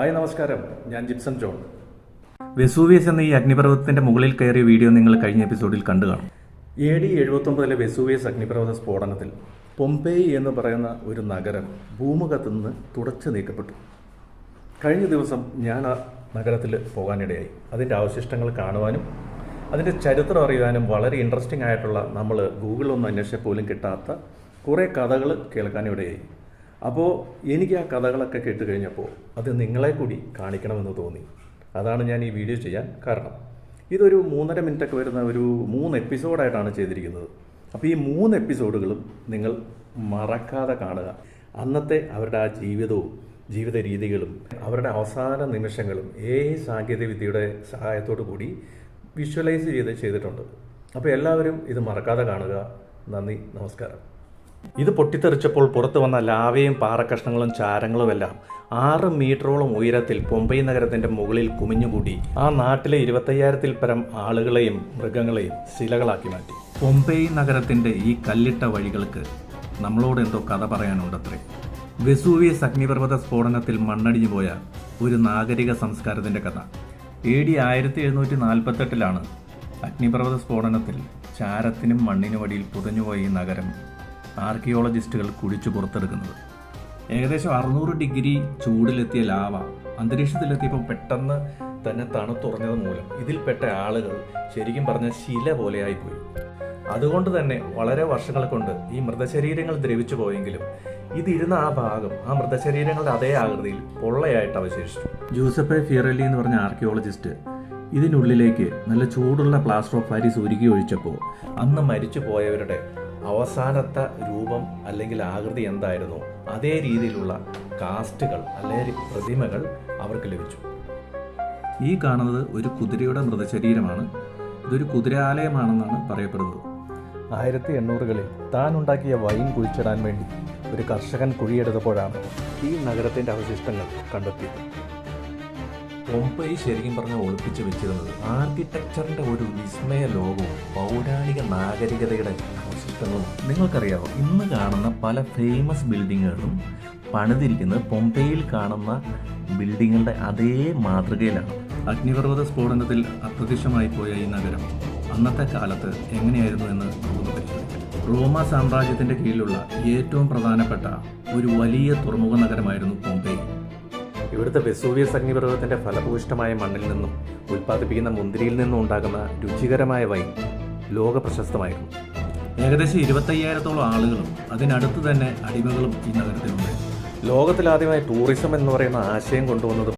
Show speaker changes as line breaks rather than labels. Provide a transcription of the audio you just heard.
Hi നമസ്കാരം, ഞാൻ Jipson John. Vesuvius എന്ന ഈ അഗ്നിപർവ്വതത്തിന്റെ മുകളിൽ കയറിയ വീഡിയോ നിങ്ങൾ കഴിഞ്ഞ എപ്പിസോഡിൽ കണ്ടു കാണും. AD 79 വെസൂവിയസ് അഗ്നിപർവ്വത സ്ഫോടനത്തിൽ പൊംപെയി എന്ന് പറയുന്ന ഒരു നഗരം ഭൂമുഖത്തു നിന്ന് തുടച്ചു നീക്കപ്പെട്ടു. കഴിഞ്ഞ ദിവസം ഞാൻ ആ നഗരത്തിൽ പോകാനിടയായി. അതിൻ്റെ അവശിഷ്ടങ്ങൾ കാണുവാനും അതിൻ്റെ ചരിത്രം അറിയാനും വളരെ ഇൻട്രസ്റ്റിംഗ് ആയിട്ടുള്ള നമ്മൾ ഗൂഗിളൊന്നും അന്വേഷിച്ചാൽ പോലും കിട്ടാത്ത കുറേ കഥകൾ കേൾക്കാനിടയായി. അപ്പോൾ എനിക്ക് ആ കഥകളൊക്കെ കേട്ട് കഴിഞ്ഞപ്പോൾ അത് നിങ്ങളെ കൂടി കാണിക്കണമെന്ന് തോന്നി. അതാണ് ഞാൻ ഈ വീഡിയോ ചെയ്യാൻ കാരണം. ഇതൊരു 3.5 മിനിറ്റൊക്കെ വരുന്ന ഒരു 3 എപ്പിസോഡായിട്ടാണ് ചെയ്തിരിക്കുന്നത്. അപ്പോൾ ഈ 3 എപ്പിസോഡുകളും നിങ്ങൾ മറക്കാതെ കാണുക. അന്നത്തെ അവരുടെ ആ ജീവിതവും ജീവിത രീതികളും അവരുടെ അവസാന നിമിഷങ്ങളും സാങ്കേതികവിദ്യയുടെ സഹായത്തോടു കൂടി വിഷ്വലൈസ് ചെയ്തിട്ടുണ്ട്. അപ്പോൾ എല്ലാവരും ഇത് മറക്കാതെ കാണുക. നന്ദി, നമസ്കാരം. ഇത് പൊട്ടിത്തെറിച്ചപ്പോൾ പുറത്തു വന്ന ലാവയും പാറക്കഷ്ണങ്ങളും ചാരങ്ങളും എല്ലാം 6 മീറ്ററോളം ഉയരത്തിൽ പൊംപെയി നഗരത്തിൻ്റെ മുകളിൽ കുമിഞ്ഞുകൂടി ആ നാട്ടിലെ 25,000-ൽ പരം ആളുകളെയും മൃഗങ്ങളെയും ശിലകളാക്കി മാറ്റി. പൊംപെയി നഗരത്തിൻ്റെ ഈ കല്ലിട്ട വഴികൾക്ക് നമ്മളോട് എന്തോ കഥ പറയാനുണ്ടത്രേ. വെസൂവിയസ് അഗ്നിപർവ്വത സ്ഫോടനത്തിൽ മണ്ണടിഞ്ഞു പോയ ഒരു നാഗരിക സംസ്കാരത്തിൻ്റെ കഥ. AD 1748 അഗ്നിപർവ്വത സ്ഫോടനത്തിൽ ചാരത്തിനും മണ്ണിനുമടിയിൽ പുതഞ്ഞുപോയ ഈ നഗരം ആർക്കിയോളജിസ്റ്റുകൾ കുഴിച്ചു പുറത്തെടുക്കുന്നത്. ഏകദേശം 600 ഡിഗ്രി ചൂടിലെത്തിയ ലാവ അന്തരീക്ഷത്തിലെത്തിയപ്പോൾ പെട്ടെന്ന് തന്നെ തണുത്തുറഞ്ഞത് മൂലം ഇതിൽപ്പെട്ട ആളുകൾ ശരിക്കും പറഞ്ഞ ശില പോലെയായിപ്പോയി. അതുകൊണ്ട് തന്നെ വളരെ വർഷങ്ങൾ കൊണ്ട് ഈ മൃതശരീരങ്ങൾ ദ്രവിച്ചു പോയെങ്കിലും ഇതിരുന്ന ആ ഭാഗം ആ മൃതശരീരങ്ങളുടെ അതേ ആകൃതിയിൽ പൊള്ളയായിട്ട് അവശേഷിച്ചു. ജൂസപ്പെ ഫിയറെല്ലി എന്ന് പറഞ്ഞ ആർക്കിയോളജിസ്റ്റ് ഇതിനുള്ളിലേക്ക് നല്ല ചൂടുള്ള പ്ലാസ്റ്റർ ഓഫ് പാരീസ് ഉരുക്കി ഒഴിച്ചപ്പോൾ അന്ന് മരിച്ചു പോയവരുടെ അവസാനത്തെ രൂപം അല്ലെങ്കിൽ ആകൃതി എന്തായിരുന്നോ അതേ രീതിയിലുള്ള കാസ്റ്റുകൾ അല്ലെങ്കിൽ പ്രതിമകൾ അവർക്ക് ലഭിച്ചു. ഈ കാണുന്നത് ഒരു കുതിരയുടെ മൃതശരീരമാണ്. ഇതൊരു കുതിരാലയമാണെന്നാണ് പറയപ്പെടുന്നത്. 1800-കളിൽ താൻ ഉണ്ടാക്കിയ വൈൻ കുഴിച്ചിടാൻ വേണ്ടി ഒരു കർഷകൻ കുഴിയെടുത്തപ്പോഴാണ് ഈ നഗരത്തിൻ്റെ അവശിഷ്ടങ്ങൾ കണ്ടെത്തിയത്. പൊംപെയി ശരിക്കും പറഞ്ഞാൽ ഒളിപ്പിച്ച് വെച്ചിരുന്നത് ആർക്കിടെക്ചറിൻ്റെ ഒരു വിസ്മയ ലോകവും പൗരാണിക നാഗരികതയുടെ അവശിഷ്ടങ്ങളും. നിങ്ങൾക്കറിയാമോ, ഇന്ന് കാണുന്ന പല ഫേമസ് ബിൽഡിങ്ങുകളും പണിതിരിക്കുന്നത് പൊംപെയിൽ കാണുന്ന ബിൽഡിങ്ങുകളുടെ അതേ മാതൃകയിലാണ്. അഗ്നിപർവ്വത സ്ഫോടനത്തിൽ അപ്രത്യക്ഷമായി പോയ ഈ നഗരം അന്നത്തെ കാലത്ത് എങ്ങനെയായിരുന്നു എന്ന് നമുക്ക് പരിശോധിക്കാം. റോമ സാമ്രാജ്യത്തിൻ്റെ കീഴിലുള്ള ഏറ്റവും പ്രധാനപ്പെട്ട ഒരു വലിയ തുറമുഖ നഗരമായിരുന്നു പൊംപെയി. ഇവിടുത്തെ വെസൂവിയസ് അഗ്നിപർവ്വതത്തിൻ്റെ ഫലഭൂയിഷ്ഠമായ മണ്ണിൽ നിന്നും ഉൽപ്പാദിപ്പിക്കുന്ന മുന്തിരിയിൽ നിന്നും ഉണ്ടാകുന്ന രുചികരമായ വൈൻ ലോക പ്രശസ്തമായിരുന്നു. ഏകദേശം 25,000-ഓളം ആളുകളും അതിനടുത്ത് തന്നെ അടിമകളും ഈ നഗരത്തിലുണ്ട്. ലോകത്തിലാദ്യമായി ടൂറിസം എന്ന് പറയുന്ന ആശയം കൊണ്ടുവന്നത്